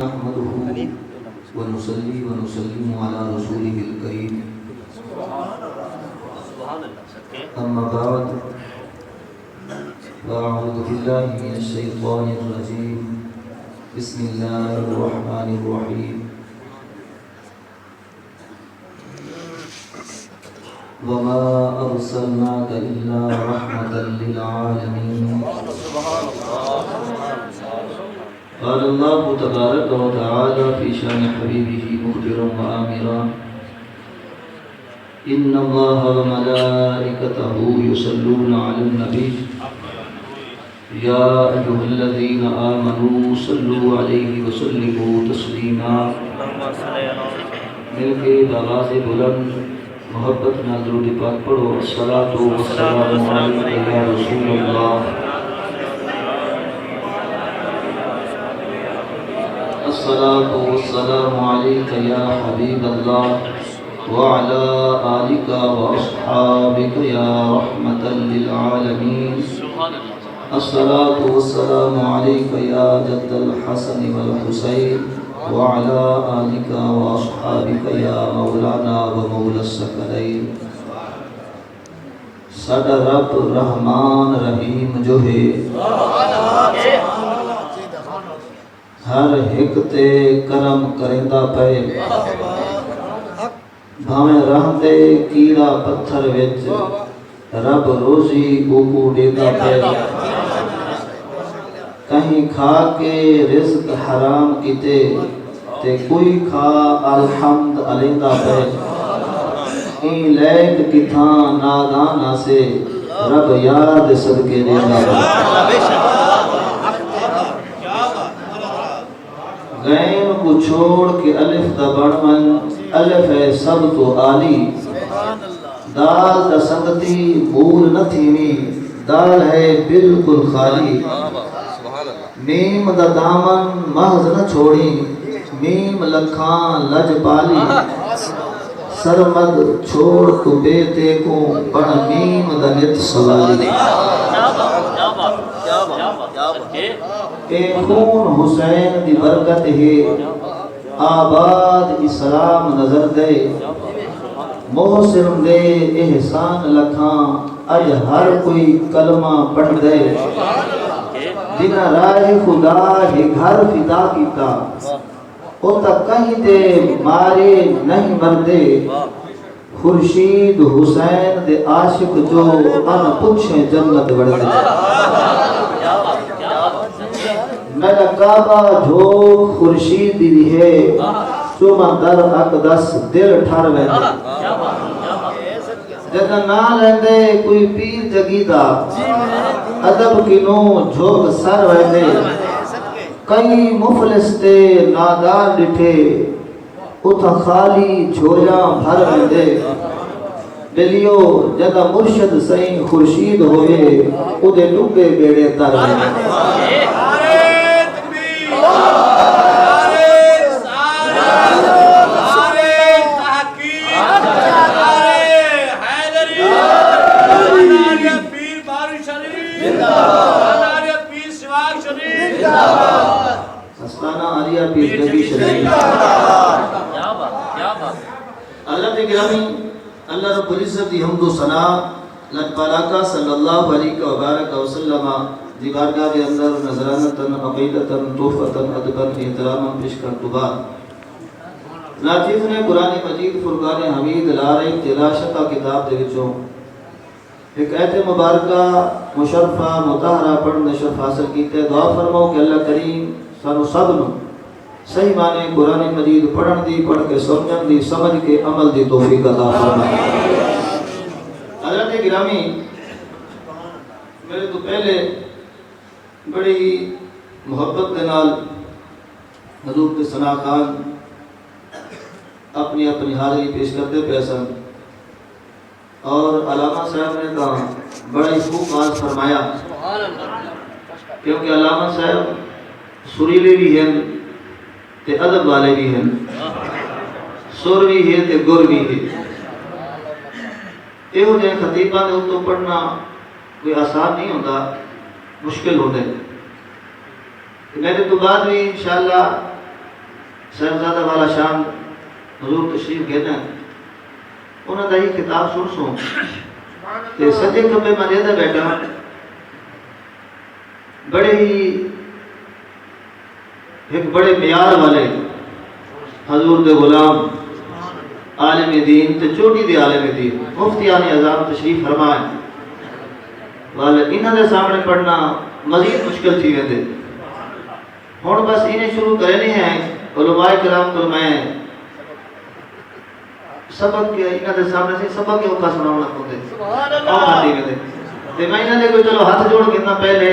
نحمده ونصلي ونسلم على رسوله الكريم أما بعد فأعوذ بالله من الشيطان الرجيم بسم الله الرحمن الرحيم وما أرسلناك إلا رحمة للعالمين قال الله تبارك وتعالى في شان حبيبه مخبرا وآمرا إن الله وملائكته يصلون على النبي يا أيها الذين آمنوا صلوا عليه وسلموا تسليما مل کے باغاز بلند محبت نال درود پاک پڑھو الصلاۃ والسلام علیک یا رسول اللہ الصلاة والسلام عليك يا حبيب الله وعلى آلك وأصحابك يا رحمة للعالمين الصلاة والسلام عليك يا جد الحسن والحسين وعلى آلك وأصحابك يا مولانا ومولى الثقلين ساڈا رب رحمان رحیم جو ہے ہر ایک تے کرم کریندا پئے بھاویں رہندے کیڑا پتھر وچ رب روزی اوکو دیندا پئے کہیں کھا کے رزق حرام کیتے تے کوئی کھا الحمد علیندا پئے این لیک کتھاں نادانا سے رب یاد صدقے دیندا پئے غین کو چھوڑ کے الف دا بڑھمن الف ہے سب تو عالی دال دا سنگتی بھول نہ تھیمی دال ہے بالکل خالی میم دا دامن محض نہ چھوڑی میم لکھان لج پالی سرمد چھوڑ تو بیتے کو پڑھ میم دا نت سوالی اے خون حسین دی برکت ہے آباد اسلام نظر دے محسن دے احسان لکھاں اج ہر کوئی کلمہ پڑھ دے جنہ راہ خدا ہے گھر فدا کیتا او تا کہیں دے مارے نہیں مردے خورشید حسین دے عاشق جو ان پوچھیں جنت بڑھ دے میرا کعبہ جو خورشید دی ہے چوما در اقدس دل ٹھار ویندے جگہ نہ لیندے کوئی پیر جگیدہ ادب کنوں جھوک سر ویندے کئی مفلس تے نادار ڈٹھے اتھا خالی جھولیاں بھر ویندے بلیو جگہ مرشد سائیں خورشید ہوئے ادھے ڈوبے بیڑے تر ویندے اللہ کے گرامی اللہ رب العزت دی حمد و ثنا لج پالاکا صلی اللہ علیہ وبارک وسلم دی بارگاہ کے اندر نظرانتاً عقیدتاً توفتاً ادباً احتراماً پیش کر دبا ناچیز نے قرآن مجید فرقان حمید لارے تلاشتہ کتاب دے وچوں ایک ایت مبارکہ مشرفہ مطہرہ پڑھنے شرف حاصل کیتے دعا فرماؤ کہ اللہ کریم سانو سب نو صحیح معنی قرآن مجید پڑھن دی پڑھ کے سمجھن دی سمجھ کے عمل دی توفیق عطا فرمائے حضرت گرامی میرے تو پہلے بڑی محبت کے نال حضور کے ثنا خان اپنی اپنی حاضری پیش کرتے پیسن اور علامہ صاحب نے کہا بڑا ہی خوب بات فرمایا کیونکہ علامہ صاحب سریلے بھی ہیں تے ادب والے بھی ہیں سر بھی ہے تے گر بھی ہے یہ ہو جائے خطیبہ نے اتو پڑھنا کوئی آسان نہیں ہوتا مشکل ہوتے میرے تو بعد بھی انشاءاللہ صاحبزادہ والا شان حضور تشریف گئے انہوں نے یہ کتاب سن سو تے سجے کبے میں لیتا بیٹھا بڑے ہی ایک بڑے معیار والے حضور دے غلام عالم دین تے چوٹی دے عالم دین مفتیان اعظم تشریف فرمائے والے انہاں دے سامنے پڑھنا مزید مشکل تھی ویندے ہن بس انہیں شروع کرنے ہیں علماء کرام کو میں سبق کے انہاں دے سامنے سے سبق کے اوپر سناونا پوندے سبحان اللہ تے میں انہاں دے کوئی چلو ہاتھ جوڑ کے نہ پہلے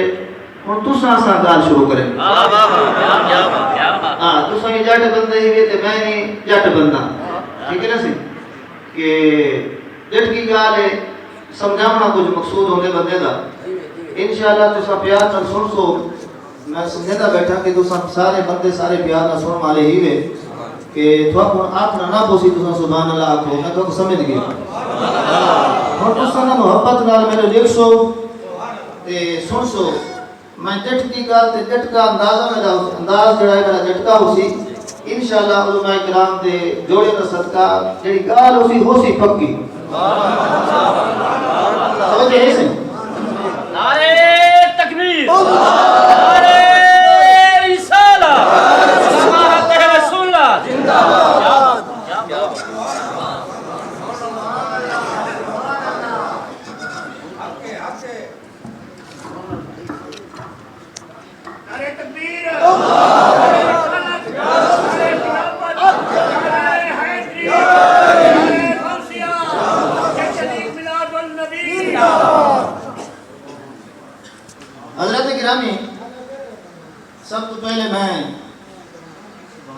ہن تساں سا گل شروع کریں واہ واہ واہ کیا بات کیا بات ہاں تساں ہی جٹ بندے ہی تے میں نہیں جٹ بندہ ٹھیک ہے نا سی کہ جٹ کی گل ہے سمجھاونا کچھ مقصود ہونے بندے دا انشاءاللہ تساں پیار نال سن سو میں سمجھدا بیٹھا کہ تساں سارے بندے سارے پیار نال سنن والے ہی وے کہ تھوڑا کو آخنا نہ پوسی تساں سبحان اللہ آکھو میں تو سمجھ گیا ہن تساں محبت نال میرے دیکھ سو تے سن سو میں جٹ کی گل تے جٹ کا اندازہ میرا انداز جڑا ہے میرا جٹ کا ہوسی انشاءاللہ علماء کرام دے جوڑے دا صدقہ جڑی گل ہوسی ہوسی پکی سمجھے ہے سے نعرہ تکبیر نعرہ رسالہ سماحت رسول اللہ زندہ باد کیا بات نعرہ تکبیر حضرت گرامی سب تو پہلے میں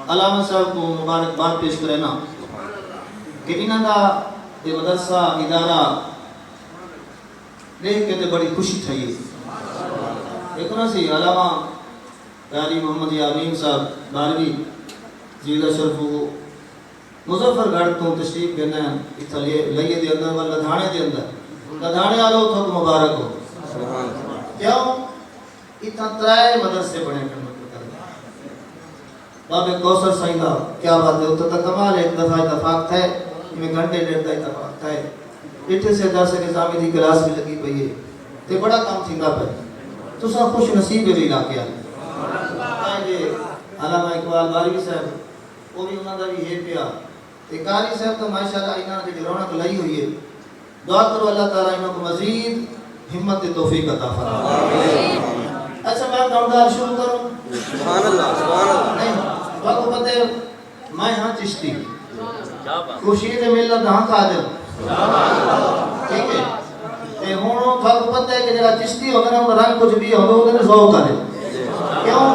علامہ صاحب کو مبارکباد پیش کرنا کہ انہاں دا یہ مدرسہ ادارہ دیکھ کے تے بڑی خوشی تھی ایک نا سی علامہ قاری محمد یامین صاحب باروی زیدہ شرف مظفر گڑھ تو تشریف کرنا اتھا لئیے دے اندر و لدھانے دے اندر لدھانے آلو تھوک مبارک ہو کیوں اتنا ترائے مدرسے بڑھے کرنا باب کوثر سائیدہ کیا بات ہے اتنا تک کمال ایک دفعہ اتفاق تھا میں گھنٹے ڈیڑھ دا اتفاق تھا اٹھے سے درس نظامی دی کلاس بھی لگی پئی ہے تے بڑا کام تھی گا پر تو سب خوش نصیب بھی علاقے آئے علامہ اقبال باروی صاحب وہ بھی انہوں نے بھی ہے پیا تے قاری صاحب تو ماشاءاللہ انہوں نے رونق لائی ہوئی ہے دعا کرو اللہ تعالیٰ انہوں کو مزید ہمت توفیق عطا فرمائے اچھا میں کاؤنٹر شروع کروں سبحان اللہ سبحان اللہ نہیں وقت پتے میں ہاں چشتی خورشید ملت ہاں قادر ٹھیک ہے تے ہن وقت پتے کہ جڑا چشتی ہوتا نا رنگ کچھ بھی ہوندے اونے ذوق کرے کیوں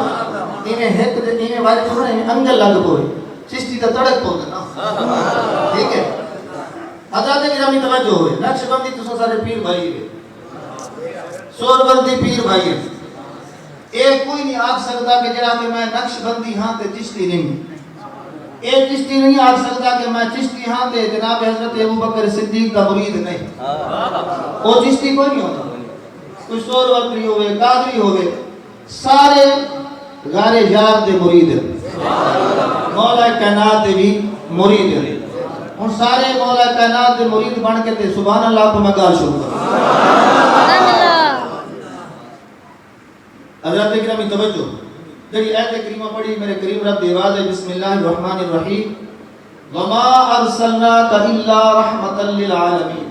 انہیں ہک تے انہیں واری تھوڑا انگل لگ پوے چشتی تے تڑک پوندے نا ٹھیک ہے حضرت گرامی توجہ ہوئے نقش بندی تساں سارے پیر بھائی ہے سور بندی پیر بھائی ہے ایک کوئی نہیں آگ سکتا کہ جڑا کہ میں نقش بندی ہاں تے چشتی نہیں ایک چشتی نہیں آگ سکتا کہ میں چشتی ہاں تے جناب حضرت ابو بکر صدیق کا مرید نہیں وہ چشتی کوئی نہیں ہوتا کوئی سور بندی ہوئے قادری ہوئے سارے غار یار دے مرید مولا کائنات دے بھی مرید ہیں ان سارے مولا کائنات دے مرید بن کے تے سبحان اللہ کو مگار شروع کرو حضرت گرامی توجہ جڑی آیت کریمہ پڑھی میرے کریم رب دیواز بسم اللہ الرحمن الرحیم وما ارسلناک الا رحمتا للعالمین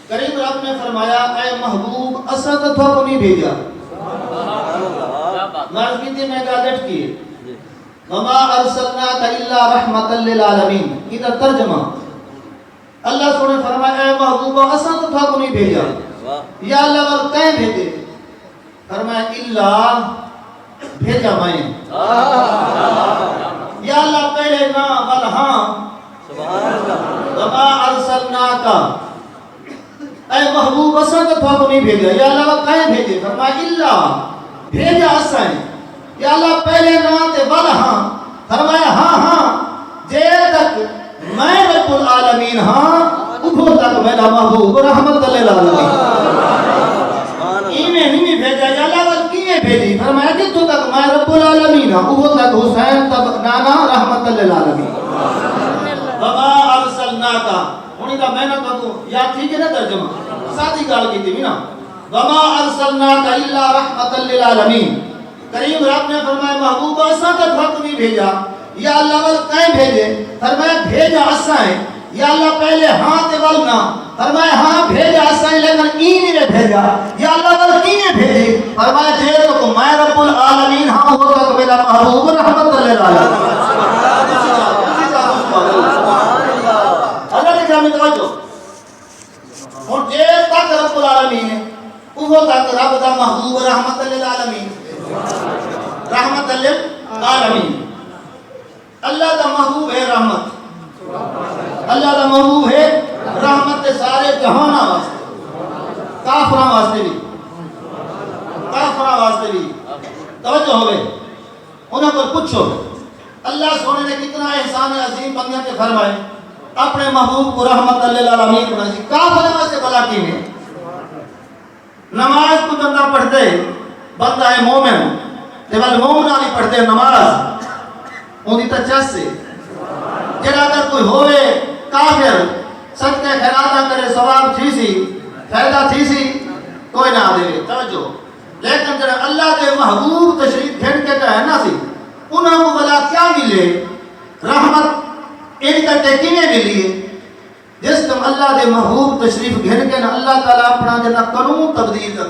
کریم رب نے فرمایا اے محبوب اسا تو کو نہیں بھیجا نازمیتی میں گاجٹ کی وما ارسلناک الا رحمتا للعالمین ادھر ترجمہ اللہ سنے فرمایا اے محبوب اسا تو کو نہیں بھیجا یا اللہ ور کہیں بھیجے فرمایا اللہ بھیجا میں یا اللہ پہلے نا بل ہاں وما ارسلناک اے محبوب اسان تو کو نہیں بھیجا یا اللہ کہیں بھیجے فرمایا اللہ بھیجا اسان یا اللہ پہلے نا تے بل ہاں فرمایا ہاں ہاں جے تک میں رب العالمین ہاں ابھو تک میرا محبوب رحمت للعالمین نہیں بھیجا یا اللہ کیے بھیجی فرمایا کہ تو تک میں رب العالمین العالمین وہ تک حسین تب نانا رحمت للعالمین وما ارسلناک ہن دا میں نہ کہوں یا ٹھیک ہے نا ترجمہ سادی گل کیتی بھی نا وما ارسلناک الا رحمت للعالمین کریم رب نے فرمایا محبوب اساں تے وقت نہیں بھیجا یا اللہ ول کہیں بھیجے فرمایا بھیجا اساں ہے یا اللہ پہلے ہاں تے ول نہ فرمایا ہاں بھیجا اساں لیکن ای نہیں بھیجا یا اللہ ول کینے بھیجے فرمایا جے تو میں رب العالمین ہاں وہ تک میرا محبوب رحمت للعالمین اللہ نے کیا میں توجہ اور جے تک رب العالمین ہے وہ تک رب دا محبوب رحمت للعالمین رحمت للعالمین اللہ دا محبوب ہے رحمت اللہ دا محبوب ہے رحمت دے سارے جہاناں واسطے کافراں واسطے بھی کافراں واسطے بھی توجہ ہوئے انہاں کو پوچھو اللہ سونے نے کتنا احسان عظیم بندیاں تے فرمائے اپنے محبوب کو رحمت للعالمین بنا سی کافراں واسطے بلا کیویں نماز کو بندہ پڑھتے بندہ ہے مومن تے ول مومن والی پڑھتے نماز اونی تے چس سے جڑا اگر کوئی ہوئے کافر صدقہ خیرات نہ کرے ثواب تھی سی فائدہ تھی سی کوئی نہ دے توجہ لیکن جڑا اللہ دے محبوب تشریف گھن کے کہے نا سی انہاں کو بلا کیا ملے رحمت ان کا کینے ملی جس تم اللہ دے محبوب تشریف گھن کے نا اللہ تعالی اپنا جنا قانون تبدیل کر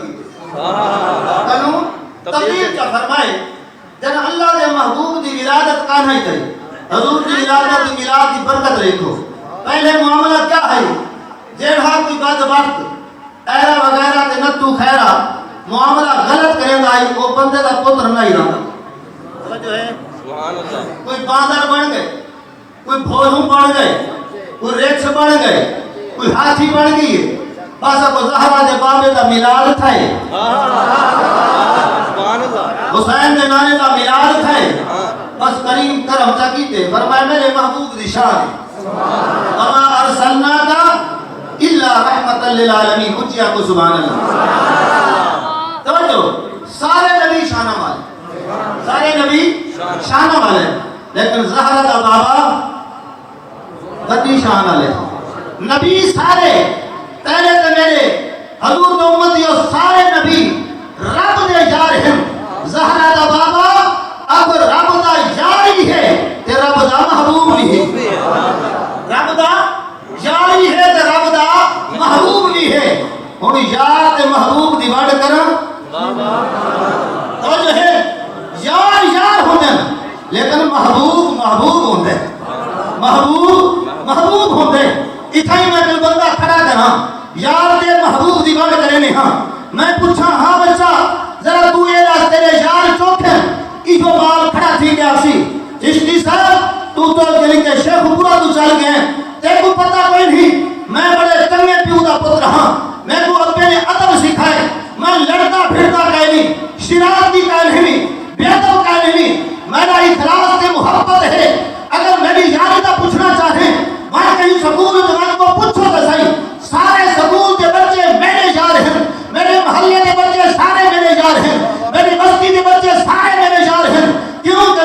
قانون تبدیل کا فرمائے جنا اللہ دے محبوب دی ولادت کا نہیں کرے حضور کی ولادت دی میلاد کی برکت دیکھو پہلے معاملہ کیا ہے جیڑا کوئی بد وقت ایرا وغیرہ تے نہ تو خیرا معاملہ غلط کرے گا وہ بندے دا پتر نہیں رہا جو ہے سبحان اللہ کوئی باندر بن گئے کوئی بھولوں بن گئے کوئی ریچھ بن گئے کوئی ہاتھی بن گئی ہے بس کو زہرا دے بابے دا میلاد تھا حسین دے نانے دا میلاد تھا بس کریم کرم چکیتے فرمائے میرے محبوب دی شان وما ارسلناک الا رحمت للعالمین اچیا کو سبحان اللہ توجہ سارے نبی شانہ والے سارے نبی شانہ والے لیکن زہرا دا بابا غدی شان والے نبی سارے تیرے تے میرے حضور دے امتی اور سارے نبی رب دے جار ہیں زہرا دا بابا اگر رب دا جاری ہے تے رب دا محبوب بھی ہے رب دا جاری ہے تے رب دا محبوب بھی ہے ہن یار تے محبوب دی وڈ کرن تو جو ہے یار یار ہوندے لیکن محبوب محبوب ہوندے محبوب محبوب ہوندے اتھا ہی میں کوئی بندہ کھڑا کرا یار تے محبوب دی وڈ کرے نے ہاں میں پوچھا ہاں بچہ ذرا تو اے راس تیرے یار چوکھے ایو بال کھڑا تھی گیا سی چشتی صاحب تو جلی کے شیخ پورا تو چل گئے تے کو پتہ کوئی نہیں میں بڑے چنگے پیو دا پتر ہاں میں کو اپنے نے ادب سکھائے میں لڑتا پھرتا کہیں نہیں شرارتی کہیں نہیں بے ادب کہیں نہیں میرا اخلاص سے محبت ہے اگر میری یاری دا پوچھنا چاہیں میں کہیں سکول جوان کو پوچھو تو صحیح سارے سکول کے بچے میرے یار ہیں میرے محلے کے بچے سارے میرے یار ہیں میری بستی کے بچے سارے میرے یار ہیں کیونکہ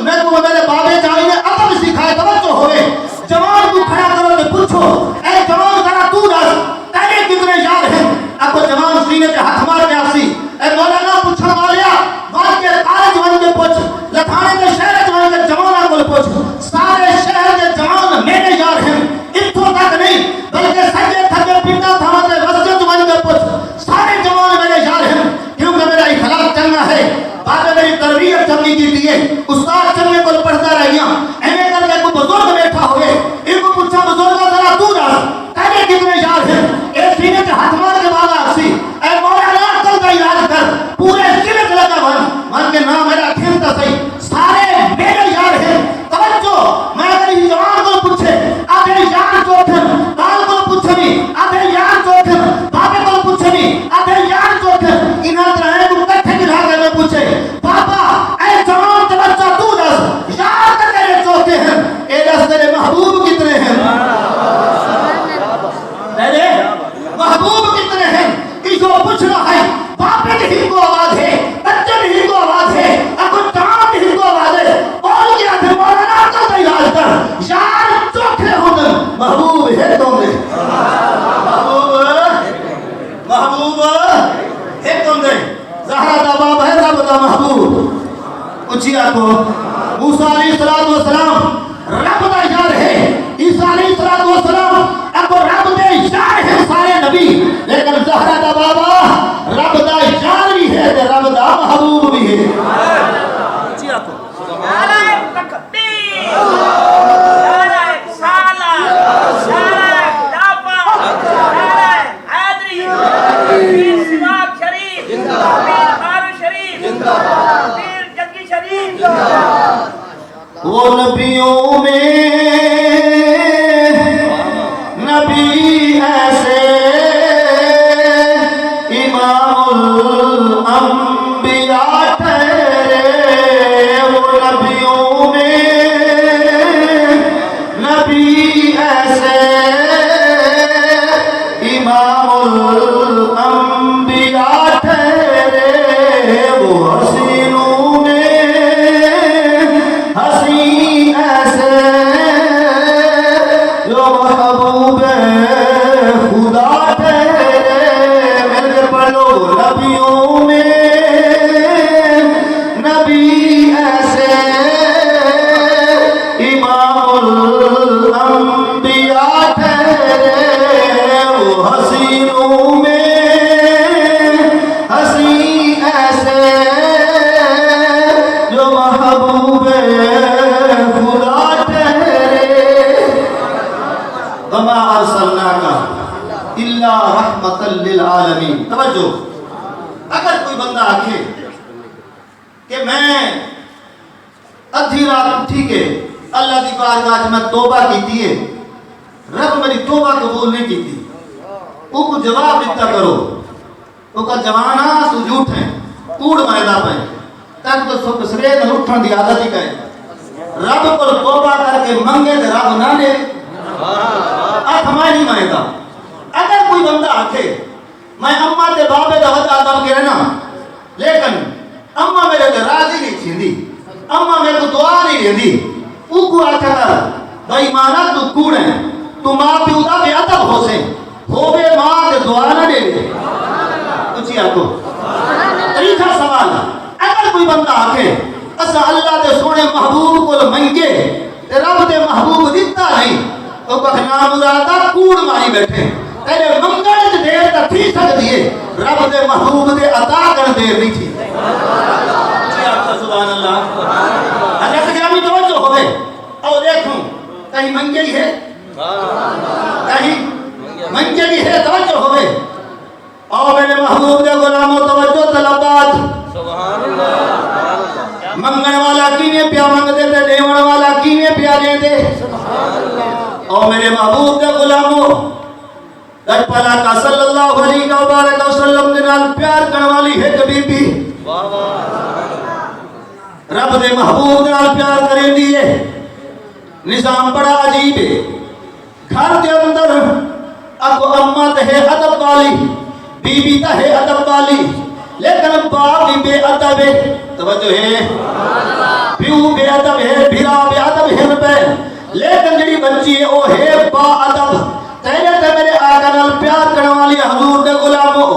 میں کو میرے بابے جائی نے ادب سکھائے توجہ ہوئے جوان کو کھڑا کرو تو پوچھو اے جوان ذرا تو دس تیرے کتنے یار ہیں اب جوان سینے پہ ہاتھ مار کے آسی اے مولانا پوچھنا والیا وہاں کے کالج جوان کے پوچھ لکھانے کے شہر جوان کے جوانہ کو پوچھ سارے شہر کے جوان میرے یار ہیں اتھوں تک نہیں بلکہ سجے تھکے پنڈا تھا تے مسجد جوان کے پوچھ سارے جوان میرے یار ہیں کیونکہ میرا اخلاق چنگا ہے بابے میری تربیت چنگی کی دیئے استاد چنگے کو پڑھتا رہیاں اینے کر کے کوئی بزرگ بیٹھا ہوئے ان کو پوچھا بزرگا ذرا تو دس تیرے کتنے یار ہیں اے سینے سے ہاتھ مار کے بالا آسی اے مولانا عقل کا علاج کر پورے سرک لگا من کے نام میرا کھیلتا صحیح سارے میرے یار ہیں توجہ میں اگر ہی جوان کو پوچھے آدھے یار چوکھن کال کو پوچھے بھی آدھے یار چوکھن بابے کو پوچھے بھی آدھے یار چوکھن انہاں ترہے کو کٹھے گرا کے میں پوچھے بابا اے جوان تے بچہ اچھی آنکھوں موسیٰ علیہ السلام رب دا یار ہے، عیسیٰ علیہ السلام اگو رب دے یار ہے سارے نبی، لیکن زہرا دا بابا رب دا یار بھی ہے تے رب دا محبوب بھی ہے۔ اچھی آنکھوں نعرہ تکبیر، نعرہ رسالت، نعرہ خلافت، نعرہ حیدری، پیر سراج شریف، پیر بارو شریف، پیر جنگی شریف۔ وہ نبیوں میں نبی ایسے امام الانبیاء ٹھہرے، وہ نبیوں میں نبی ایسے امام الانبیاء ٹھہرے، وہ حسینوں میں حسین ایسے جو محبوب خدا ٹھہرے، میرے پڑھو نبیوں میں نبی ایسے امام الانبیاء ٹھہرے، وہ حسینوں میں حسین ایسے جو محبوب خدا ٹھہرے۔ وما ارسلناک الا رحمتا للعالمین۔ توجہ، اگر کوئی بندہ آکھے کہ میں ادھی رات اٹھی کے اللہ دی بارگاہ میں توبہ کیتی ہے، رب میری توبہ قبول نہیں کیتی، وہ کو جواب دیتا کرو، وہ کا جوانا تو جھوٹ ہے، کوڑ مائدہ پہ تک تو سب سرے نہ اٹھن دی عادت ہی کہے، رب کو توبہ کر کے منگے تو رب نہ دے، آپ ہمیں نہیں مائدہ۔ اگر کوئی بندہ آکھے میں اماں تے بابے دا ودا دب کے رہنا، لیکن اماں میرے تے راضی نہیں تھی، اماں میرے کو دعا نہیں دیندی، او کو آکھا کر بھائی مانا تو کوڑ ہے، تو ماں پیو دا بے ادب ہو سے، ہو بے ماں تے دعا نہ دے دے۔ اچھی آکھو طریقہ سوال، اگر کوئی بندہ آکھے اسا اللہ دے سونے محبوب کو منگے تے رب دے محبوب دیتا نہیں، تو کہنا مرادا کوڑ ماری بیٹھے، تیرے منگل چ دیر تک تھی سکتی ہے، رب دے محبوب دے عطا کر دیر نہیں تھی۔ سبحان اللہ۔ حضرت گرامی توجہ ہوئے، او دیکھوں کہیں منگے ہی ہے، کہیں منگے ہی ہے، توجہ ہوئے، او میرے محبوب دے غلاموں توجہ طلبات۔ منگن والا کینے پیا منگ دے تے دیون والا کینے پیا دے دے۔ او میرے محبوب دے غلاموں، رب پالا کا صلی اللہ علیہ وسلم دے نال پیار کرنے والی ہے کبھی بھی رب دے محبوب دے نال پیار کریں دیئے۔ نظام بڑا عجیب ہے، گھر دے اندر اگو اماں تے ہے ادب والی، بی بی تے ہے ادب والی، لیکن باپ بھی بے ادب ہے۔ توجہ ہے، پیو بے ادب ہے، بھیرا بے ادب ہے پہ، لیکن جڑی بچی ہے وہ ہے با ادب۔ تیرے تے میرے آقا نال پیار کرنے والی حضور دے غلاموں،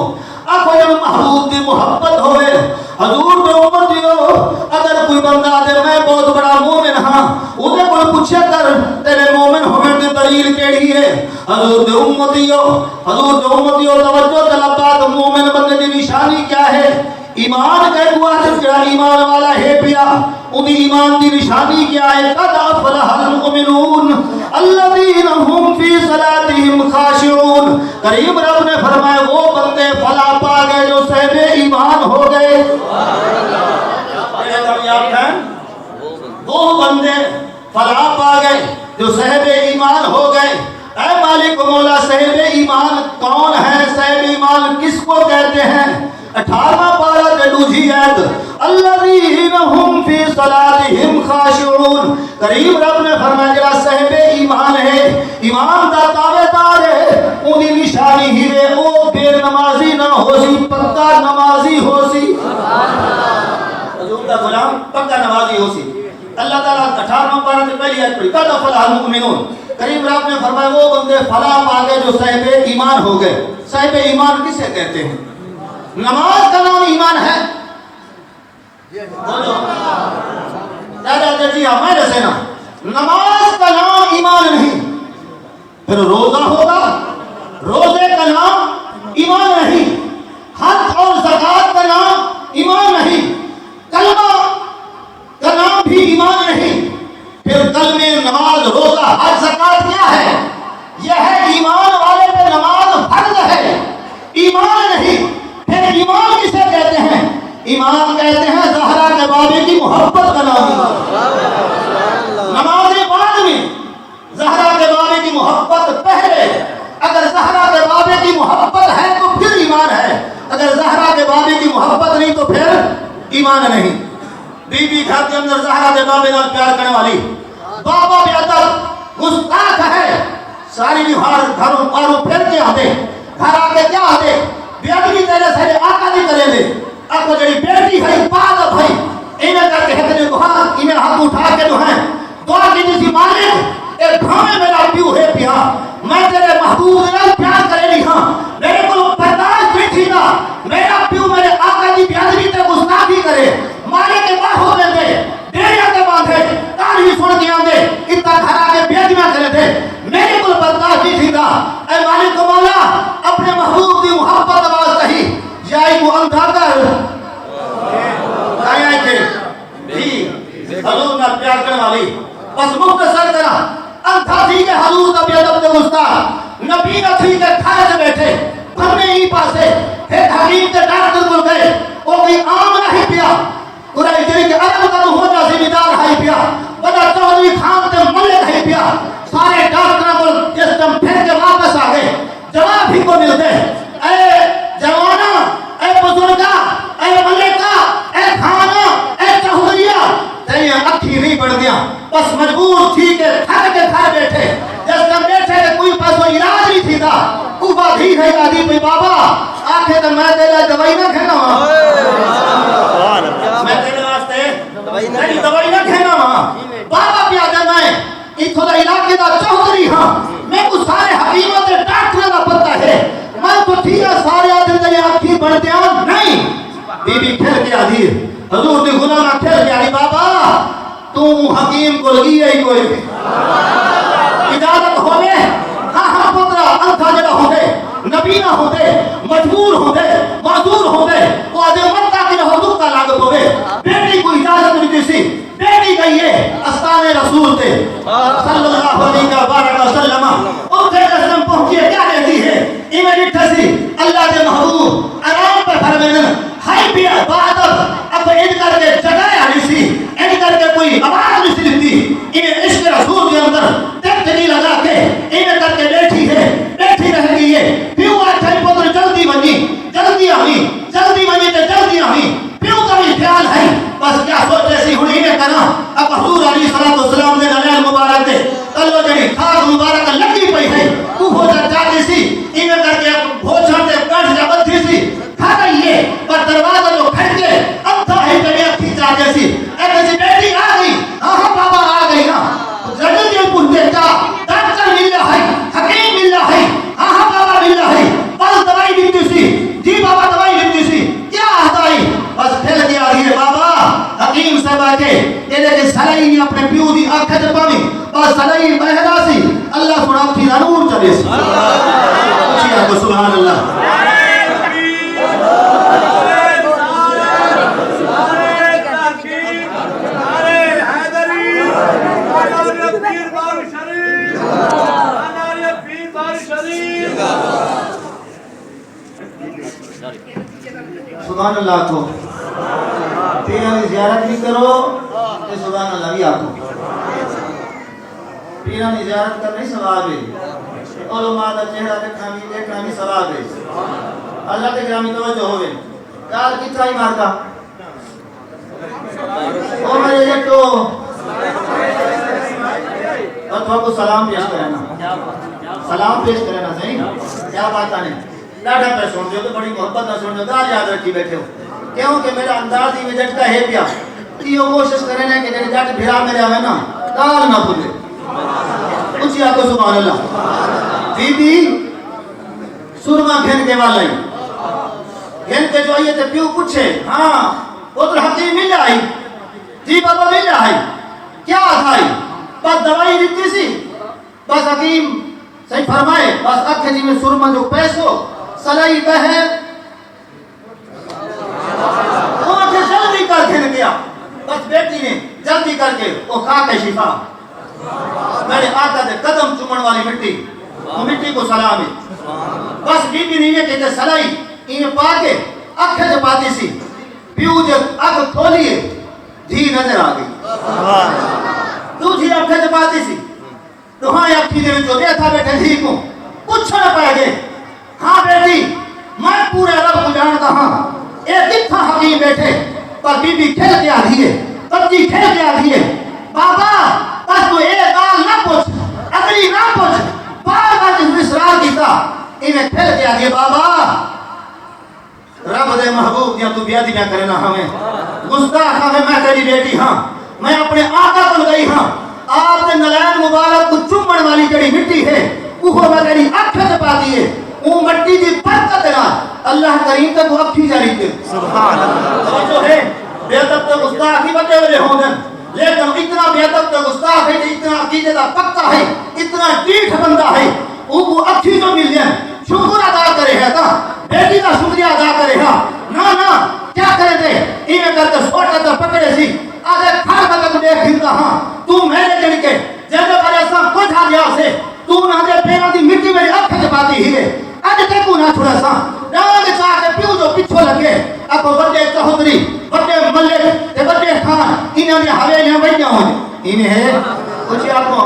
آخو جب محبوب دی محبت ہوئے، حضور دے امتیو، اگر کوئی بندہ دے میں بہت بڑا مومن ہاں، اسے کوئی پوچھے کر تیرے مومن ہونے دی دلیل کیڑی ہے؟ حضور دے امتیو توجہ طلبات، مومن بندے دی نشانی کیا ہے؟ ایمان کا ہوا جڑا ایمان والا ہے پیا، انہی ایمان دی نشانی کیا ہے؟ قد افلح المؤمنون الذین هم فی صلاتهم خاشعون۔ کریم رب نے فرمایا وہ بندے فلاح پا گئے جو صاحب ایمان ہو گئے۔ وہ بندے فلاح پا گئے جو صاحب ایمان ہو گئے۔ اے مالک مولا، صاحب ایمان کون ہے؟ صاحب ایمان کس کو کہتے ہیں؟ 18واں پارہ تے دوسری آیت، الذین هم فی صلاتهم خاشعون۔ کریم رب نے فرمایا جڑا صاحب ایمان ہے، ایمان دا تابعدار ہے، اونی نشانی ہی ہے او بے نمازی نہ ہو سی، پکا نمازی ہو سی۔ حضور دا غلام پکا نمازی ہو سی۔ اللہ تعالیٰ 18واں پارہ تے پہلی آیت پڑھی، قد افلح المؤمنون۔ کریم رب نے فرمایا وہ بندے فلاح پا گئے جو صاحب ایمان ہو گئے۔ صاحب ایمان کسے کہتے ہیں؟ نماز کا نام ایمان ہے؟ بولو دیا میں دسے نا نماز کا نام ایمان نہیں، پھر روزہ ہوگا روزے کا نام ایمان نہیں، حج اور زکات کا نام ایمان نہیں، کلمہ کا نام بھی ایمان نہیں، پھر کلمے نماز روزہ حج زکات کیا ہے؟ یہ ہے ایمان والے پہ نماز فرض ہے، ایمان نہیں۔ پھر ایمان کسے کہتے ہیں؟ ایمان کہتے ہیں زہرا کے بابے کی محبت کا نام نماز بعد میں، زہرا کے بابے کی محبت پہلے۔ اگر زہرا کے بابے کی محبت ہے تو پھر ایمان ہے، اگر زہرا کے بابے کی محبت نہیں تو پھر ایمان نہیں۔ بی بی گھر کے اندر زہرا کے بابے نال پیار کرنے والی، بابا بے ادب گستاخ ہے، ساری نہار گھروں پاروں پھر کے آتے، گھر آ کے کیا آتے؟ بے ادبی تیرے سارے آقا دی کرے دے، اب جڑی بیٹی ہے پاک بھائی انہیں کر کے ہتنے دعا انہیں ہاتھ اٹھا کے جو ہیں دعا کی جیسی مالک ایک گھامے میرا پیو ہے پیا، میں تیرے محبوب نال پیار کرے نہیں ہاں، میرے کو برداشت نہیں تھی نا میرا پیو میرے آقا کی بیادبی تے گستاخی کرے، مالک کے باہو میں دے ڈیریا کے باندھے تاریخ سن کے آندے اتنا گھر آ کے بیادبیاں کرے تھے، میرے کو برداشت نہیں تھی نا۔ اے مالک کو مولا اپنے محبوب کی محبت آواز کہی جائی کو اندھا کر آیا کہ بھی حضور نہ پیار کرنے والی بس مختصر کرا اندھا تھی کہ حضور کا بیادب تے گستاخ، نبی نہ تھی کہ کھائے سے بیٹھے بھرنے ہی پاسے ایک حکیم کے ڈاکٹر کو گئے وہ کوئی عام نہیں پیا قرآن کریم کے عرب کا تو ہو جا ذمہ دار ہے پیا بڑا چودھری خان تے ملک ہے پیا، سارے ڈاکٹر کو جس دم پھر کے واپس آ گئے جواب ہی کو ملتے اے جوانا اے بزرگا اے ملکا اے خانا اے چودھریا تیری اکھی نہیں بڑھ گیا بس مجبور تھی کہ تھک کے گھر بیٹھے، جس دم بیٹھے کہ کوئی پاس وہ علاج نہیں تھی تھا اوبا دھی ہے آدھی پہ بابا آنکھیں تو میں تیرے دوائی نہ کھینا وہاں میں تیرے واسطے تیری دوائی نہ کھینا وہاں بابا پیا دینا ہے اتھو دا علاقے دا چودھری ہاں میں کو سارے حکیموں تے ڈاکٹر دا پتہ ہے میں تو ٹھیک سارے آدھے تیرے آنکھی بڑھتے ہیں نہیں بی بی کھیل کے آدھی حضور دی غلامہ کھیل کے آدھی بابا تم حکیم کو لگی ہے کوئی اجازت ہونے ہاں ہاں پترہ انتھا جگہ ہوتے نبی نہ ہوتے مجبور ہوتے معذور ہوتے وہ آدھے مطا کی نہ حضور کا لاغت ہوئے بیٹی کو اجازت نہیں سی بیٹی گئی ہے استان رسول تے صلی اللہ علیہ وسلم اور پھر اسلام پہنچیے کیا لیتی ہے ایمیں لٹھا سی اللہ دے محبوب آرام پر فرمینن ہائی پیا بعدب اب ان کر کے جگہ آنی سی ان کر کے کوئی آواز نہیں سی لکھتی انہیں عشق رسول کے اندر تکتنی لگا کے انہیں کر کے بیٹھی ہے بیٹھی رہ گئی ہے پیو آٹھائی پتر جلدی بنی جلدی بنی تے جلدی آئی پیو کا بھی خیال ہے بس کیا سوچے سی ہونی نے کنا اب حضور علیہ السلام نے نلیل مبارک دے تلو جنی خاک مبارک لگی پئی ہے تو ہو جا جاتی سی انہیں کر کے بھوچھان تے کٹ جا بدھی سی کھا گئی ہے پر دروازہ جو کھٹ کے اب ہے کڑیا کھیچا جیسی ایک سی بیٹی آ گئی ہاں بابا آ گئی نا جلد جو پوچھتے کیا ڈاکٹر مل رہا ہے حکیم مل رہا ہے ہاں بابا مل رہا ہے بس دوائی دیتی سی جی بابا دوائی دیتی سی کیا آئی بس پھیل کے آ رہی ہے بابا حکیم صاحب آگے یہ کہ سلائی نے اپنے پیو دی آنکھیں پاوی بس سلائی بہرا سی اللہ سنا کی نور چلے سی اچھی آپ کو سبحان اللہ سبحان اللہ کو پیران کی زیارت بھی کرو تو سبحان اللہ بھی آکو پیران کی زیارت کرنے ثواب ہے علماء دا چہرہ دیکھنا بھی ثواب ہے اللہ کے گرامی توجہ ہوئے کار کتنا ہی مارتا اور میں یہ تو اور تو آپ کو سلام پیش کرنا صحیح کیا بات آنے لاڈا پہ سن جو تو بڑی محبت نہ سن جو دار یاد رکھی بیٹھے ہو کیوں کہ میرا انداز ہی میں جٹتا ہے پیا تیو کوشش کرنے کہ جنہیں جٹ بھیرا میرے آوے نا دار نہ بھولے اچھی آپ کو سبحان اللہ بی بی سرما گھن کے والا ہی گھن کے جو آئیے تھے پیو پوچھے ہاں وہ تو حقیم مل جائی جی بابا مل جائی کیا تھائی بس دوائی دیتی سی بس حکیم صحیح فرمائے بس اکھے جی میں سرما جو پیسو سلائی کہے وہ اکھے جلدی کر کے گیا بس بیٹی نے جلدی کر کے وہ کھا کے شفا میرے آقا دے قدم چومن والی مٹی وہ مٹی کو سلام ہے بس بی بی نہیں ہے کہ سلائی انہیں پا کے اکھے سے پاتی سی پیو جب اکھ کھولیے دھی نظر آ گئی دوسری اکھے سے پاتی سی تو ہاں اکھی دے جو دے تھا بیٹھے دھی کو کچھ نہ پائے گے ہاں بیٹی میں پورے رب کو جانتا ہاں ایک اتھا حکیم بیٹھے پر بی بی کھیل کے آ دیئے بچی کھیل کے آ دیئے بابا بس تو ایک آل نہ پوچھ اگلی نہ پوچھ بار بار جس اسرار کی تھا انہیں کھیل کے آ دیئے بابا رب دے محبوب دیا تو بیادی میں کرنا ہمیں گستاخ ہمیں میں تیری بیٹی ہاں میں اپنے آقا کو گئی ہاں آپ نے نلین مبارک کو چمن والی جڑی مٹی ہے وہ میں تیری اکھ سے پاتی ہے وہ مٹی دی برکت ہے اللہ کریم تک وہ اکھی جاری تھے سبحان اللہ جو ہے بیعتب تو گستاخی بتے ہوئے ہوں گے لیکن اتنا بیعتب تو گستاخ ہے اتنا عقیدے دا پکا ہے اتنا ڈیٹھ بندہ ہے وہ اکھی جو مل جائے شکر ادا کرے ہے تا بیٹی کا شکریہ ادا کرے ہاں نا کیا کرے تھے انہیں کر کے سوٹا تا پکڑے سی آدھے کھار کا تک دیکھ گھنتا ہاں تو میرے جن کے جیسے بارے سب کچھ آ گیا سے تو نہ دے پیروں دی مٹی میری اکھ سے پاتی ہی ہے آج تکو نہ چھوڑا سا ڈانگ چاہ کے پیو جو پچھو لگے اکو بڑے چہدری بڑے ملک تے بڑے خان انہیں نے حویلیاں بڑھیا ہوئے انہیں ہے کچھ آپ کو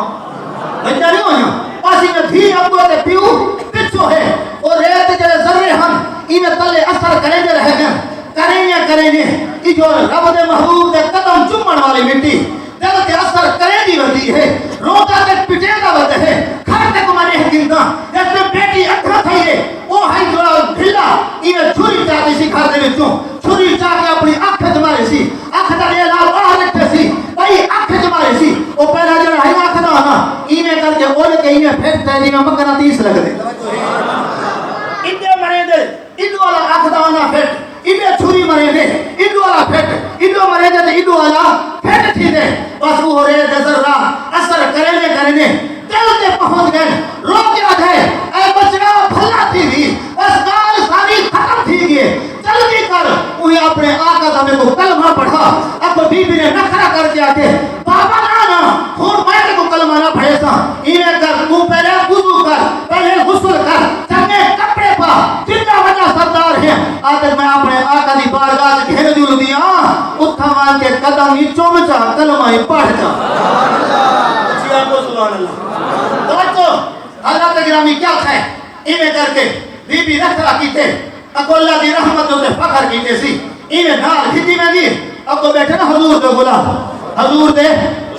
بڑھیا نہیں ہوئے پاسی میں دھی ابو تے پیو پچھو ہے اور ریت جلے ذرے ہم انہیں تلے اثر کریں گے رہ گئے کریں گے کہ جو رب دے محبوب دے قدم چمن والی مٹی دل کے اثر کرے دی ہوتی ہے روتا تے پٹے دا ہوتا ہے کھاتے کو مانے ہے گندا جس میں بیٹی اکھا تھی ہے وہ ہائی جوڑا بھلا انہیں چھوری چاہتی سی کھاتے میں چون چھوری چاہ کے اپنی اکھ جمارے سی اکھ دا لے لاؤ آہ رکھتے سی بھائی اکھ جمارے سی وہ پہلا جڑا ہے اکھ دا ہونا انہیں کر کے اول کے انہیں پھیٹ تیری میں مکنا تیس لگ دے انہیں مرے دے انہوں والا اکھ دا ہونا پھیٹ انہیں چھوری مرے دے انہوں والا پھیٹ انہوں مرے دے انہوں والا پھیٹ تھی دے بس وہ رہے دے ذرہ اثر کرنے دل تے پہنچ گئے رو کیا تھے اے بچنا بھلا تھی بھی بس کال ساری ختم تھی گئے جلدی کر انہیں اپنے آقا دمیں کو کلمہ پڑھا اب بی بی نے نکھرا کر دیا کہ بابا نانا خون مائے کو کلمہ نہ پڑھے سا انہیں کر تو پہلے وضو کر پہلے غسل کر چنگے کپڑے پا جتنا وجہ سردار ہے آج میں اپنے آقا دی بارگاہ سے گھر دیو دیا اتھا مان کے قدم ہی چومچا کلمہ ہی پڑھ جا سبحان اللہ توجہ اللہ کے گرامی کیا تھے انہیں کر کے بی بی رکھرا کیتے اکو اللہ دی رحمت ہوتے فخر کیتے سی انہیں نال ہتی میں دی اکو بیٹھے نا حضور دے غلام حضور دے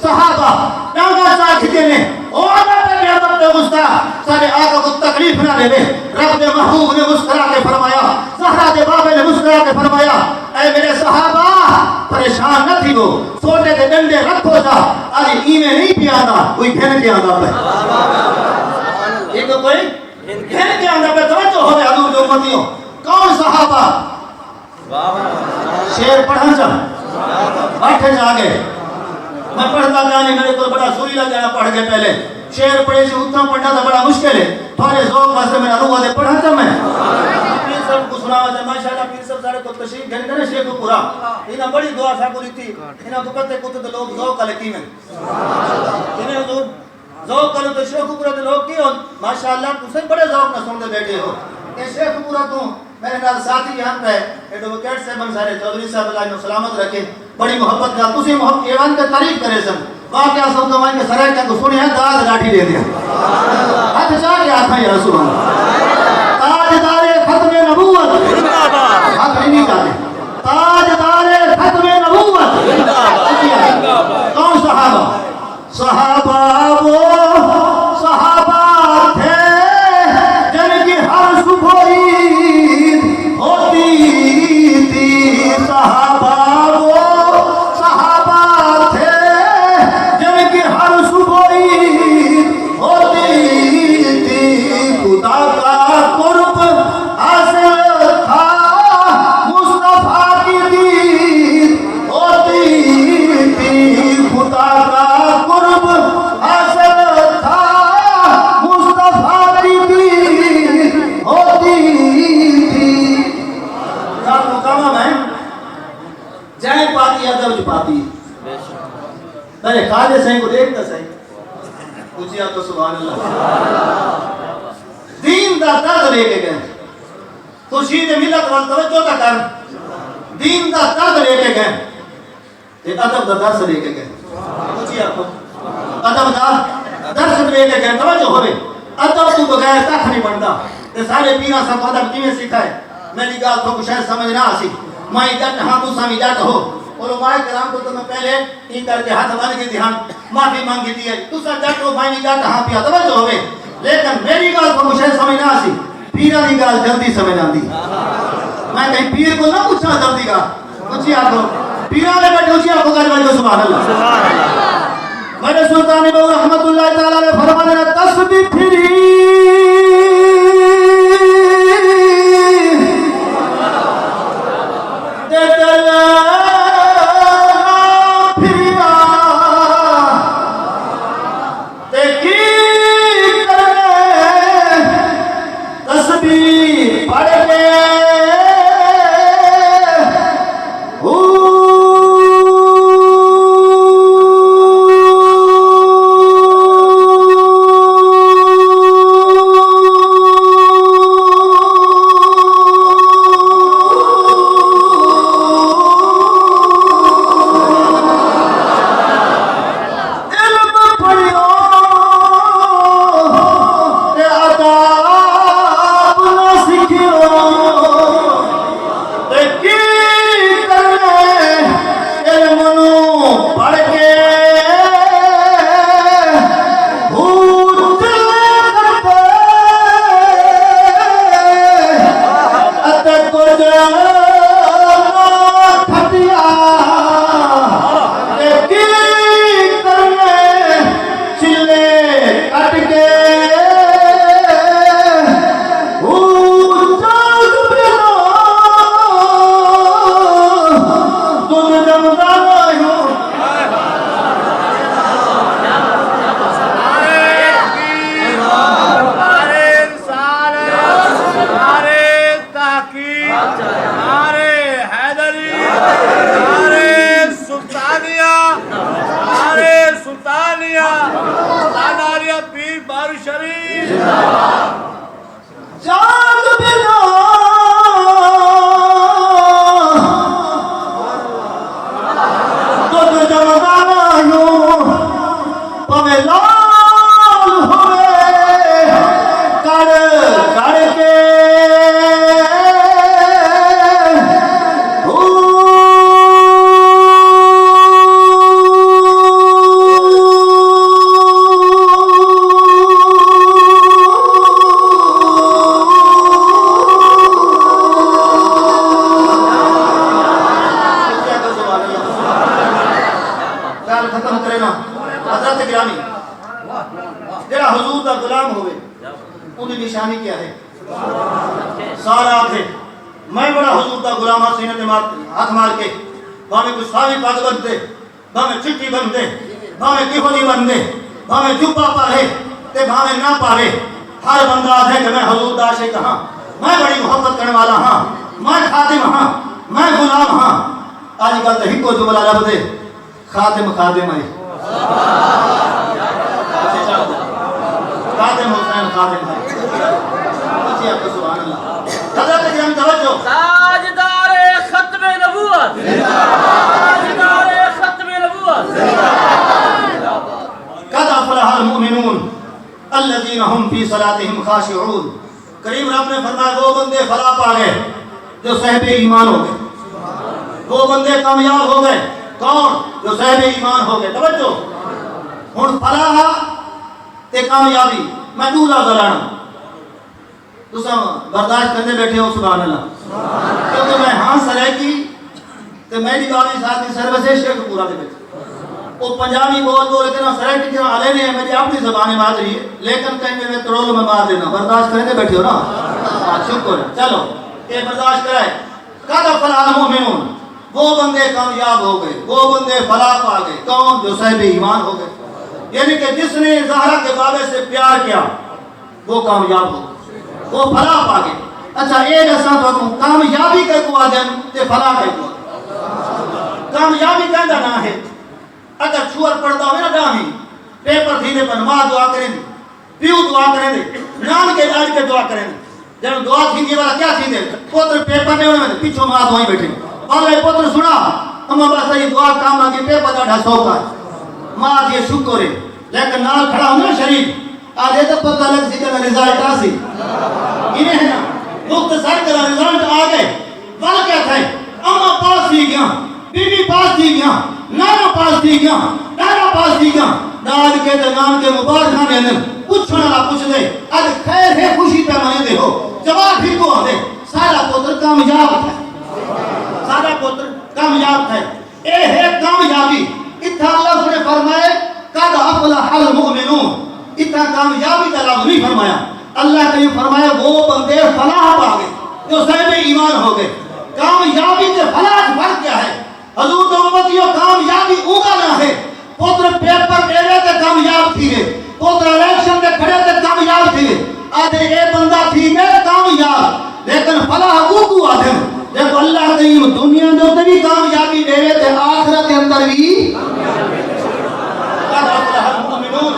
صحابہ ناگا چاہ کھتے نے او اللہ پہ بیعتب دے گستا سارے آقا کو تکلیف نہ دے بے رب دے محبوب نے مسکرا کے فرمایا زہرہ دے بابے نے مسکرا کے فرمایا اے میرے صحابہ پریشان نہ تھی وہ سوٹے دے ڈنڈے رکھو جا آج ایمیں نہیں پی آنا کوئی گھن کے آنا پہ یہ تو کوئی گھن کے آنا پہ توجہ ہو رہے حضور جو امتیوں کون صحابہ شیر پڑھا جا بیٹھے جا گئے میں پڑھتا جانے میرے کو بڑا سوری لگ جانا پڑھ گئے پہلے شیر پڑھے سے اتنا پڑھنا تھا بڑا مشکل ہے تھوڑے ذوق واسطے میرا روح دے پڑھا تھا میں پیر صاحب کو سنا وجہ ماشاءاللہ پیر صاحب سارے کو تشریف گھر کرے شیخ کو پورا انہاں بڑی دعا صاحب کو دیتی انہاں کو کہتے کتے لوگ ذوق کا لکی میں انہیں حضور ذوق کرو تو شیخ کو پورا دے لوگ کی ہو ماشاءاللہ تسے بڑے ذوق نہ سنتے بیٹھے ہو کہ شیخ کو پورا تو میرے نال ساتھی یہاں پہ ایڈوکیٹ صاحب سارے چودھری صاحب اللہ نے سلامت رکھے بڑی محبت کا تسی محبت ایوان کے تعریف کرے سن واقعہ سب کمائیں کے سرائے کا کو سنی ہے داد لاٹھی دے دیا ہاتھ چاہ کے آتھا یا رسول اللہ تاجدار ختم نبوت ہاتھ نہیں کہتے تاجدار ختم نبوت کون صحابہ صحابہ وہ صحابہ تھے جن کی ہر صبح عید ہوتی تھی صحابہ وہ صحابہ تھے جن کی ہر صبح عید ہوتی تھی خدا کا قرب حاصل تھا مصطفیٰ کی دید ہوتی تھی خدا کا پہلے خواجہ صحیح کو دیکھتا صحیح اچھی آپ کو سبحان اللہ دین دا درد لے کے گئے خورشید ملت وال توجہ کا کر دین دا درد لے کے گئے تے ادب دا درس لے کے گئے اچھی آپ کو ادب دا درس لے کے گئے توجہ ہوئے ادب تو بغیر کھ نہیں بنتا تے سارے پیرا سب ادب کیویں سکھائے میری گل تو شاید سمجھ نہ آسی میں جٹ ہاں تو سامنے جٹ ہو علماء کرام کو تو میں پہلے یہ کر کے ہاتھ بن کے دھیان معافی مانگی دی ہے تسا جٹ ہو میں جٹ ہاں پیا توجہ ہوئے لیکن میری گل تو شاید سمجھ نہ آسی پیرا دی گل جلدی سمجھ آندی میں کہیں پیر کو نہ پوچھا جلدی کا اچھی آپ کو پیرا نے بیٹھے اچھی آپ کو گل بن سبحان اللہ میرے سلطان بہو رحمت اللہ تعالی علیہ فرمانے نے تسبیح پھری خادم ہے خادم حسین خادم ہے اچھی آپ کو سبحان اللہ حضرت کرام توجہ تاجدار ختم نبوت تاجدار ختم نبوت قد افلح المؤمنون الذين هم في صلاتهم خاشعون کریم رب نے فرمایا وہ بندے فلاح پا گئے جو صاحب ایمان ہو گئے وہ بندے کامیاب ہو گئے کون جو صاحب ایمان ہو گئے توجہ ہن فلاح تے کامیابی میں دو لفظ لانا تساں برداشت کرنے بیٹھے ہو سبحان اللہ کیونکہ میں ہاں سرائکی تے میری والی ساتھی سروس شیخ پورا دے بیٹھے وہ پنجابی بول رہے تھے نا سرائکی کے آلے نے میری اپنی زبان مادری ہے لیکن کہیں میں ترول میں مار دینا برداشت کرنے بیٹھے ہو نا شکر ہے چلو یہ برداشت کرائے قد افلح المؤمنون وہ بندے کامیاب ہو گئے وہ بندے فلاح پا گئے کون جو صاحب ایمان ہو گئے یعنی کہ جس نے زہرا کے بابے سے پیار کیا وہ کامیاب ہو گئے وہ فلاح پا گئے اچھا ایک ایسا تو کامیابی کا کو آدم تے فلاح کا کو کامیابی کا نہ ہے اگر چھوڑ پڑتا ہوئے نا ڈامی پیپر تھی دے پر ماں دعا کریں دے پیو دعا کریں دے نان کے لاج کے دعا کریں دے جب دعا تھی دی والا کیا تھی دے پوتر پیپر نے ہوئے پیچھو ماں دعائیں بیٹھے اور لے پوتر سنا اما بس یہ دعا کام آگے پیپر دا ڈھسو کا ماں دیئے شکر ہے لیکن نال کھڑا ہوں نا شریف آدھے تو پتہ لگ سی کہ رزالٹ آسی انہیں ہے نا مختصر کرا رزالٹ آگئے وال کیا تھے اما پاس دی گیا بی بی پاس دی گیا نانا پاس دی گیا نانا پاس دی گیا داد کے دنان کے مبارکہ نے اندر پوچھنا نہ پوچھ دے آج خیر ہے خوشی پیمانے دے ہو جواب بھی کو آدھے سارا پوتر کامیاب تھا سارا پوتر کامیاب تھا اے ہے کامیابی اتھا اللہ نے فرمائے قد افلح المؤمنون اتنا کامیابی کا لفظ نہیں فرمایا اللہ نے فرمایا وہ بندے فلاح پا گئے جو صاحب ایمان ہو گئے کامیابی سے فلاح کا فرق کیا ہے حضور تو امتیوں کامیابی اوگا نہ ہے پوتر پیپر دے رہے تھے کامیاب تھی گئے پوتر الیکشن میں کھڑے تھے کامیاب تھی گئے آدھے اے بندہ تھی گئے کامیاب لیکن فلاح اوگو آدھے دیکھو اللہ تعیم دنیا جو تبھی کامیابی دے رہے تھے آخرت کے اندر بھی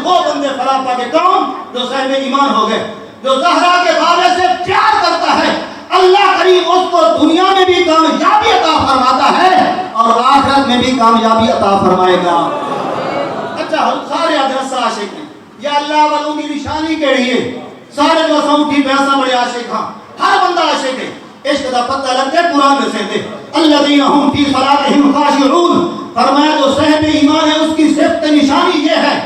وہ بندے فلاح پا کے کون جو صاحب ایمان ہو گئے جو زہرا کے بارے سے پیار کرتا ہے اللہ کریم اس کو دنیا میں بھی کامیابی عطا فرماتا ہے اور آخرت میں بھی کامیابی عطا فرمائے گا اچھا سارے ادرس عاشق ہیں یا اللہ والوں کی نشانی کے لیے سارے جو سونٹھی پیسہ بڑے عاشق ہیں ہر بندہ عاشق ہے عشق کا پتہ لگتے قرآن میں سے دے الذین هم فی صلاتهم خاشعون فرمایا جو صاحب ایمان ہے اس کی صفت نشانی یہ ہے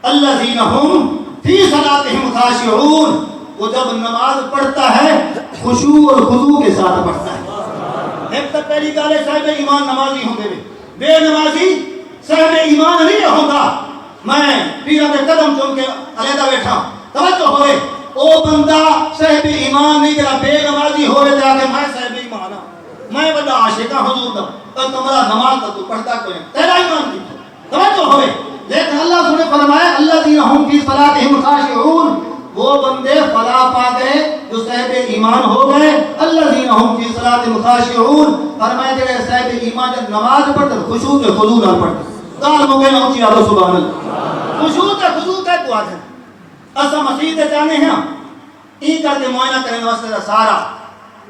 الذین هم فی صلاتهم خاشعون وہ جب نماز پڑھتا ہے خشوع اور خضوع کے ساتھ پڑھتا ہے ایک تو پہلی گالے صاحب ایمان نمازی ہوں گے بے نمازی صاحب ایمان نہیں ہوگا میں پیرہ میں قدم چون کے علیحدہ بیٹھا توجہ ہوئے او بندہ صاحب ایمان نہیں کرا بے نمازی ہوئے جا کے میں صاحب ایمان ہوں میں بندہ عاشقہ حضور دا تو تمہارا نماز تو پڑھتا کوئی تیرا ایمان کی توجہ ہوئے لیکن اللہ نے فرمایا الذین هم فی صلاتهم خاشعون وہ بندے فلاح پا گئے جو صاحب ایمان ہو گئے الذین هم فی صلاتهم خاشعون فرمایا جڑے صاحب ایمان جب نماز پڑھتے خشوع تے خضوع نال پڑھتے قال موگے نہ اونچی آواز سبحان اللہ خشوع تے خضوع تے کو ہے اسا مسیح تے جانے ہیں ای کر کے معائنہ کرنے واسطے سارا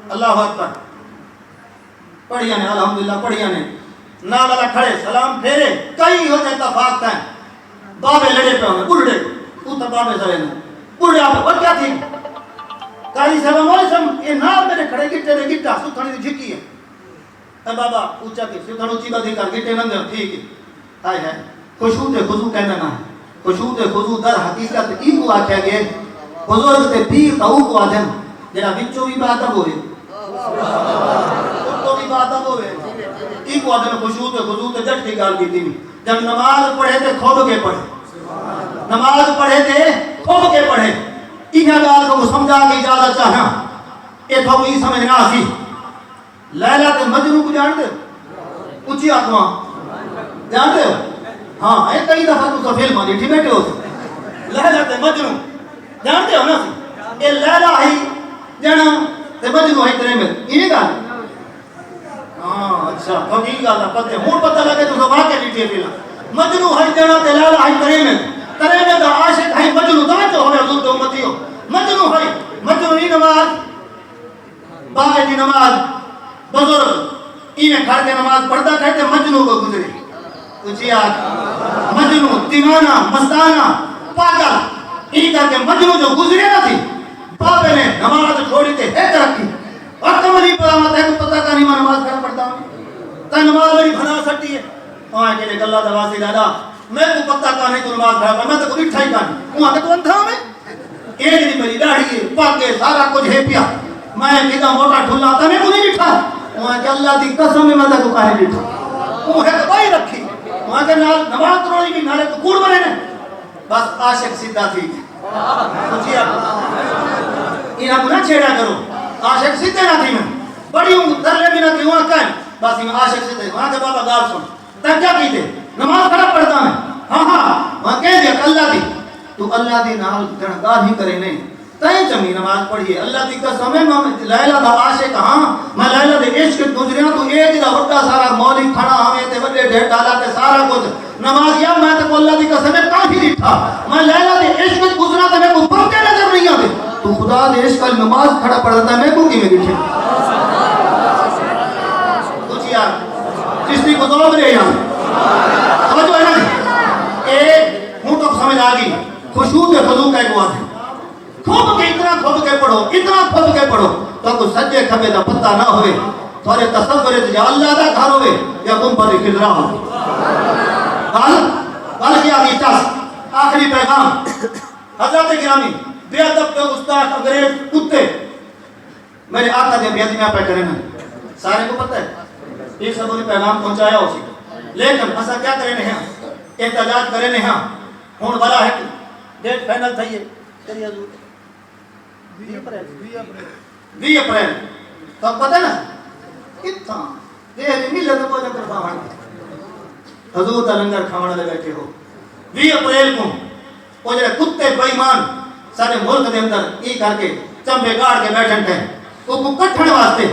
اللہ اکبر پڑھیا نے الحمدللہ پڑھیا نے نال اللہ کھڑے سلام پھیرے کئی ہوتے اتفاق تھے بابے لڑے پہ ہوئے بڑھڑے اوتا بابے سرے نے بڑھڑے آپ اور کیا تھی کاری سلام علیکم یہ نال میرے کھڑے گٹے دے گٹا ستھانی دی جھکی ہے اے بابا اونچا کی ستھان اونچی بدی کر گٹے نندے ٹھیک ہے ہائے ہے خشوع تے خضوع کہنا نہ ہے خشوع تے خضوع در حقیقت ای کو آکھیا گئے بزرگ تے پیر تا او کو آدم جڑا وچوں بھی بات ہوئے تو بھی بات ہوئے ای کو آدم خشوع تے خضوع تے جٹ کی گال کی تھی جب نماز پڑھے تھے کھوب کے پڑھے نماز پڑھے تھے کھوب کے پڑھے انہا گال کو سمجھا کے اجازت چاہاں اے تو کوئی سمجھنا سی لیلہ تے مجنون کو جان دے اونچی آتما جان دے ہاں اے کئی دفعہ تو فلم آ ڈیٹھی بیٹھے ہو لیلہ تے مجنون جان دے ہو نا سی اے لیلہ ہی جانا تے مجنون ہی ترے میں انہیں گال اچھا وکیل گالا پتے ہون پتہ لگے تو زبان کے ڈیٹھی فلم مجنون ہی جانا تے لیلہ ہی ترے میں دا عاشق ہی مجنون دا جو ہوئے حضور تو امتی ہو مجنون ہی مجنون ہی نماز باقی دی نماز بزرگ انہیں کھڑ کے نماز پڑھتا کہتے مجنون کو گزرے اچھی آگ مجنون دیوانہ مستانہ پاگل انہیں کہتے مجنون جو گزرے نہ تھی بابے نے نماز چھوڑی تھے ایک رکھی اور تم نہیں پڑھا مت ہے کہ پتہ کا نہیں میں نماز کھڑا پڑھتا ہوں تا نماز میری بھنا سکتی ہے وہاں کے لئے اللہ دواسی دادا میں کو پتہ کا نہیں تو نماز کھڑا پڑھا میں تو کوئی ٹھائی کا نہیں وہاں کے تو اندھا میں ایک نہیں میری داڑھی ہے پاکے سارا کچھ ہے پیا میں کتا موٹا ٹھلا تھا میں کو نہیں بٹھا وہاں کے اللہ دی قسم میں مدہ کو کہے بٹھا وہ ہے تو بائی رکھی وہاں کے نماز تروڑی بھی نالے تو کوڑ بنے نے بس عاشق سیدھا تھی کچھ انہاں کو نہ چھیڑا کرو عاشق سیدھے نہ تھی میں بڑی ہوں درلے بھی نہ تھی وہاں کہیں بس ہی عاشق سیدھے وہاں کے بابا گال سن تب کیا کیتے نماز کھڑا پڑھتا میں ہاں وہاں کہہ دیا کہ اللہ دی تو اللہ دی نال گناہگار ہی کرے نہیں تائیں چنگی نماز پڑھیے اللہ دی قسم ہے میں لیلا دا عاشق ہاں میں لیلا دے عشق گزریاں تو اے جڑا وڈا سارا مولی کھڑا ہمیں تے وڈے ڈھیر ڈالا تے سارا کچھ نماز یا میں تے اللہ دی قسم ہے کافی ڈٹھا میں لیلا دے عشق گزرا تے میں کو فرق نظر نہیں آتے تو خدا دے عشق ال نماز کھڑا پڑھتا میں کو کیویں ڈٹھے کچھ یار چشتی کو ذوق دے یار سمجھو ہے نا اے ہوں تو سمجھ آ گئی خشوع تے خضوع کا ایک بات ہے کھوب کے اتنا کھوب کے پڑھو اتنا کھوب کے پڑھو تو کوئی سجے کھبے دا پتہ نہ ہوئے تھوڑے تصور ہے یا اللہ دا گھر ہوئے یا تم پر خضرا ہو غلط کیا گئی چاس آخری پیغام حضرت گرامی بے ادب کے استاد انگریز کتے میرے آقا دے بے ادبیاں پہ کرے نا سارے کو پتہ ہے ایک سب نے پیغام پہنچایا اسی لیکن اسا کیا کرے ہیں احتجاج کرے ہیں ہون والا ہے ڈیٹ فائنل تھی ہے تیری حضور 20 اپریل تو پتہ نا کتنا دیر نہیں لگا کو لنگر کھاوان حضور تا لنگر کھاوان لے بیٹھے ہو 20 اپریل کو وہ جڑے کتے بے ایمان سارے ملک دے اندر ای کر کے چمبے گاڑ کے بیٹھن تھے وہ کو کٹھن واسطے